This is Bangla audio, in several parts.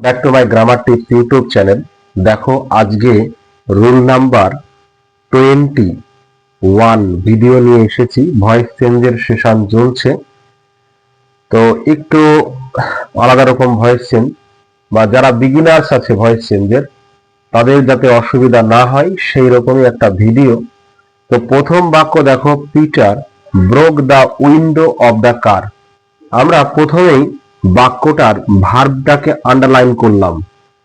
Back to my grammar tips YouTube channel. দেখো আজকে রুল নাম্বার 21 ভিডিও নিয়ে এসেছি। ভয়েস চেঞ্জের সেশন চলছে, তো একটু আলাদা রকম ভয়েস চেঞ্জ, বা যারা বিগিনার্স আছে ভয়েস চেঞ্জের তাদের যাতে অসুবিধা না হয় সেই রকমই একটা ভিডিও। তো প্রথম বাক্য দেখো, Peter broke the window of the কার। আমরা প্রথমেই বাক্যটার ভার্বটাকে আন্ডারলাইন করলাম।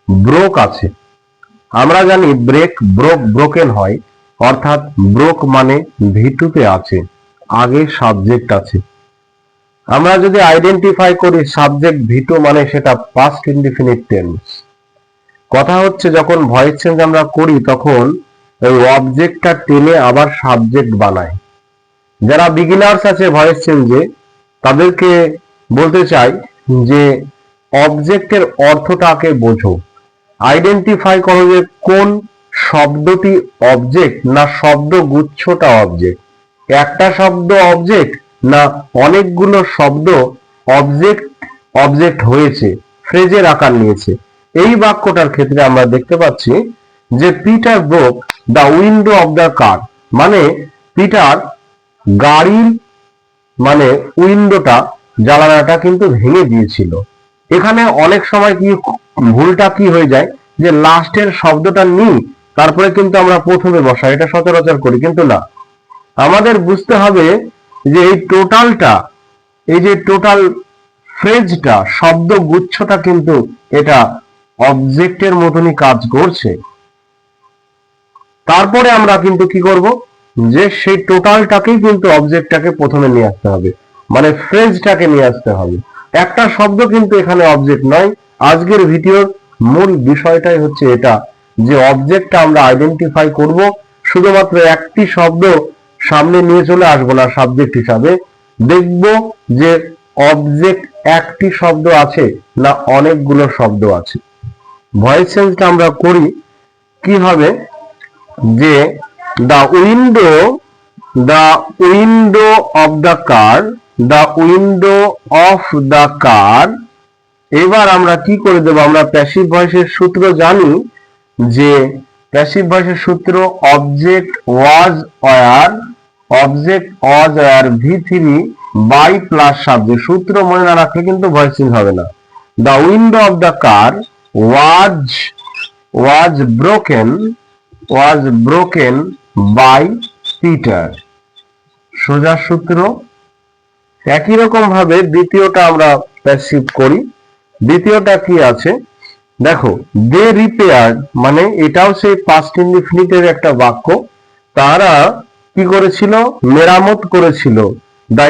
ব্রোক আছে, আমরা জানি ব্রেক ব্রোক ব্রোকেন হয়, অর্থাৎ ব্রোক মানে ভিটুতে আছে, আগে সাবজেক্ট আছে। আমরা যদি আইডেন্টিফাই করি সাবজেক্ট ভিটু মানে সেটা পাস্ট ইনডিফিনিট টেন্স। কথা হচ্ছে যখন ভয়েস চেঞ্জ আমরা করি তখন ওই অবজেক্টটা টেনে আবার সাবজেক্ট বানায়। যারা বিগিনার্স আছে ভয়েস চেঞ্জে তাদেরকে বলতে চাই যে অবজেক্টের অর্থটাকে বোঝো, আইডেন্টিফাই করো যে কোন শব্দটি অবজেক্ট না শব্দ গুচ্ছটা অবজেক্ট, একটা শব্দ অবজেক্ট না অনেকগুলো শব্দ অবজেক্ট হয়েছে, ফ্রেজের আকার নিয়েছে। এই বাক্যটার ক্ষেত্রে আমরা দেখতে পাচ্ছি যে Peter broke the window of the কার, মানে পিটার গাড়ির মানে উইন্ডোটা জানালাটা কিন্তু ভেঙে দিয়েছিল। এখানে অনেক সময় কি ভুলটা কি হয়ে যায় যে লাস্টের শব্দটা নিই তারপরে কিন্তু আমরা প্রথমে বসাই, এটা সচরাচর করি, কিন্তু না, আমাদের বুঝতে হবে যে এই টোটালটা, এই যে টোটাল ফ্রেজটা শব্দ গুচ্ছটা কিন্তু এটা অবজেক্টের মতনই কাজ করছে। তারপরে আমরা কিন্তু কি করব যে সেই টোটালটাকেই কিন্তু অবজেক্টটাকে প্রথমে নিয়ে আসতে হবে, মানে ফ্রেজটাকে নিয়ে আসতে হবে। একটা শব্দ কিন্তু এখানে অবজেক্ট নয়। আজকের ভিডিওর মূল বিষয়টাই হচ্ছে এটা যে অবজেক্টটা আমরা আইডেন্টিফাই করব, শুধুমাত্র একটি শব্দ সামনে নিয়ে চলে আসবো না সাবজেক্ট হিসাবে, দেখব যে অবজেক্ট একটি শব্দ আছে না অনেকগুলো শব্দ আছে। ভয়েস চেঞ্জটা আমরা করি কিভাবে, যে the window of the car, the window of the কার। এবার আমরা কি করে দেব, আমরা প্যাসিভ ভয়েসের সূত্র জানি যে প্যাসিভ ভয়েসের সূত্র object was were V3 by plus subject. সূত্র মনে না রাখলে কিন্তু ভয়েস চেঞ্জ হবে না। The window of the car was broken by Peter। সোজা সূত্র। একই রকম ভাবে দ্বিতীয়টা আমরা প্যাসিভ করি। দ্বিতীয়টা কি আছে দেখো, দে রিপেয়ার্ড, মানে এটাও সেই পাস্ট ইনডিফিনিটের একটা বাক্য। তারা কি করেছিল, মেরামত করেছিল the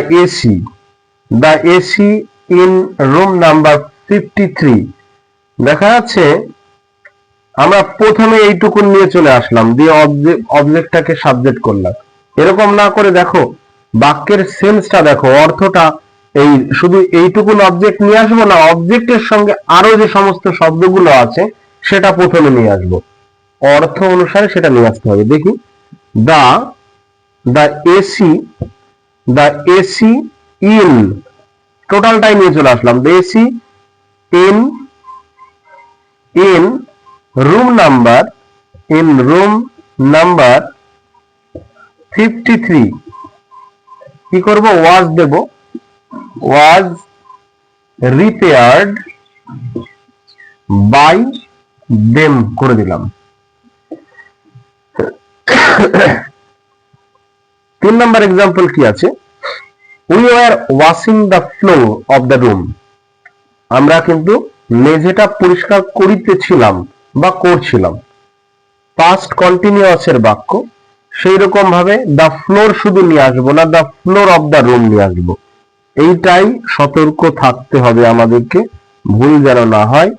AC in room number 53। দেখা যাচ্ছে আমরা প্রথমে এইটুকু নিয়ে চলে আসলাম, দিয়ে অবজেক্টটাকে সাবজেক্ট করলাম। এরকম না করে দেখো বাক্যের সেন্সটা দেখো, অর্থটা এই শুধু এইটুকুন অবজেক্ট নিয়ে আসবো না, অবজেক্টের সঙ্গে আরো যে সমস্ত শব্দগুলো আছে সেটা প্রথমে নিয়ে আসবো, অর্থ অনুসারে সেটা নিয়ে আসতে হবে। দেখি, দ্য এসি ইন, টোটালটাই নিয়ে চলে আসলাম। The AC in room number 53 কি করব, ওয়াজ দেব, ওয়াজ রিপেয়ার্ড বাই দেম করে দিলাম। 3 নাম্বার এক্সাম্পল কি আছে, we were washing the floor of the room. আমরা কিন্তু মেঝেটা পরিষ্কার করিতেছিলাম বা করছিলাম। পাস্ট কন্টিনিউয়াসের বাক্য, সেই রকম ভাবে দ্য ফ্লোর শুধু নিয়ে আসবো না, the floor of the room নিয়ে আসবো। এইটাই সতর্ক থাকতে হবে আমাদেরকে, ভুল যেন না হয়।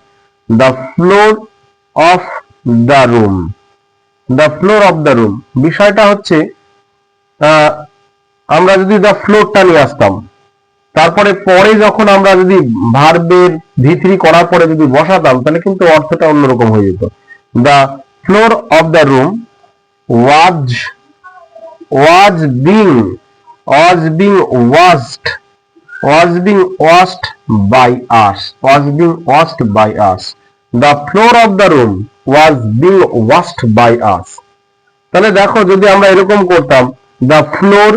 The floor of the room, the floor of the room. বিষয়টা হচ্ছে আমরা যদি দ্য ফ্লোরটা নিয়ে আসতাম, তারপরে পরে যখন আমরা যদি ভার্বের V3 করার পরে যদি বসাতাম তাহলে কিন্তু অর্থটা অন্যরকম হয়ে যেত। The floor of the room was being washed by us, the floor of the room was being washed by us. তাহলে দেখো, যদি আমরা এরকম করতাম, the floor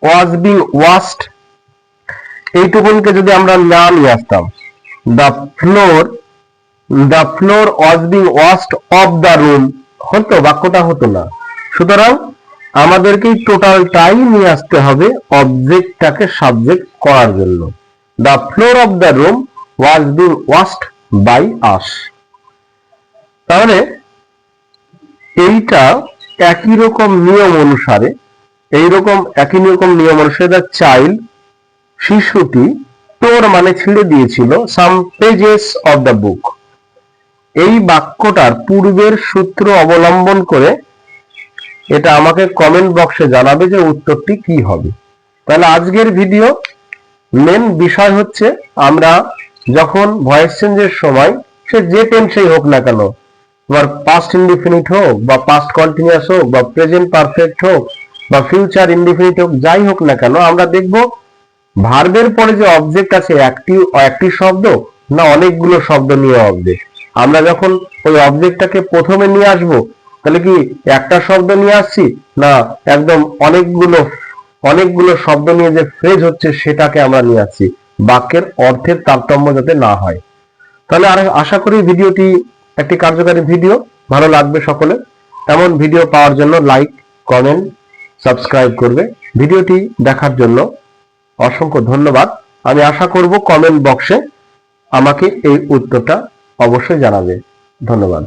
was being washed, এইটুকুনকে যদি আমরা না নিয়ে আসতাম, the floor was being washed of the room, হতো? বাক্যটা হতো না। সুতরাং আমাদেরকে টোটালটাই নিয়ে আসতে হবে অবজেক্টটাকে সাবজেক্ট করার জন্য। The floor of the room was being washed by us. তাহলে এইটা একই রকম নিয়ম অনুসারে, দ্য চাইল্ড, শিশুটি, তোর মানে ছিঁড়ে দিয়েছিল সাম পেজেস অফ দ্য বুক। এই বাক্যটার পূর্বের সূত্র অবলম্বন করে এটা আমাকে কমেন্ট বক্সে জানাবে যে উত্তরটি কি হবে। তাহলে আজকের ভিডিও মেন বিষয় হচ্ছে, আমরা যখন ভয়েস চেঞ্জের সময়, সে যে টেন্সেই হোক না কেন, তোমার পাস্ট ইনডিফিনিট হোক বা পাস্ট কন্টিনিউয়াস হোক বা প্রেজেন্ট পারফেক্ট হোক বা ফিউচার ইনডিফিনিট হোক, যাই হোক না কেন, আমরা দেখব ভার্বের পরে যে অবজেক্ট আছে একটি শব্দ না অনেকগুলো শব্দ নিয়ে অবজেক্ট। আমরা যখন ওই অবজেক্টটাকে প্রথমে নিয়ে আসব, তাহলে কি একটা শব্দ নিয়ে আসছি, না একদম অনেকগুলো শব্দ নিয়ে যে ফ্রেজ হচ্ছে সেটাকে আমরা নিয়ে আসছি, বাক্যের অর্থের তারতম্য যাতে না হয়। তাহলে আশা করি ভিডিওটি একটি কার্যকারী ভিডিও, ভালো লাগবে সকলে। এমন ভিডিও পাওয়ার জন্য লাইক, কমেন্ট, সাবস্ক্রাইব করবে। ভিডিওটি দেখার জন্য অসংখ্য ধন্যবাদ। আমি আশা করব কমেন্ট বক্সে আমাকে এই উত্তরটা অবশ্যই জানাবে। ধন্যবাদ।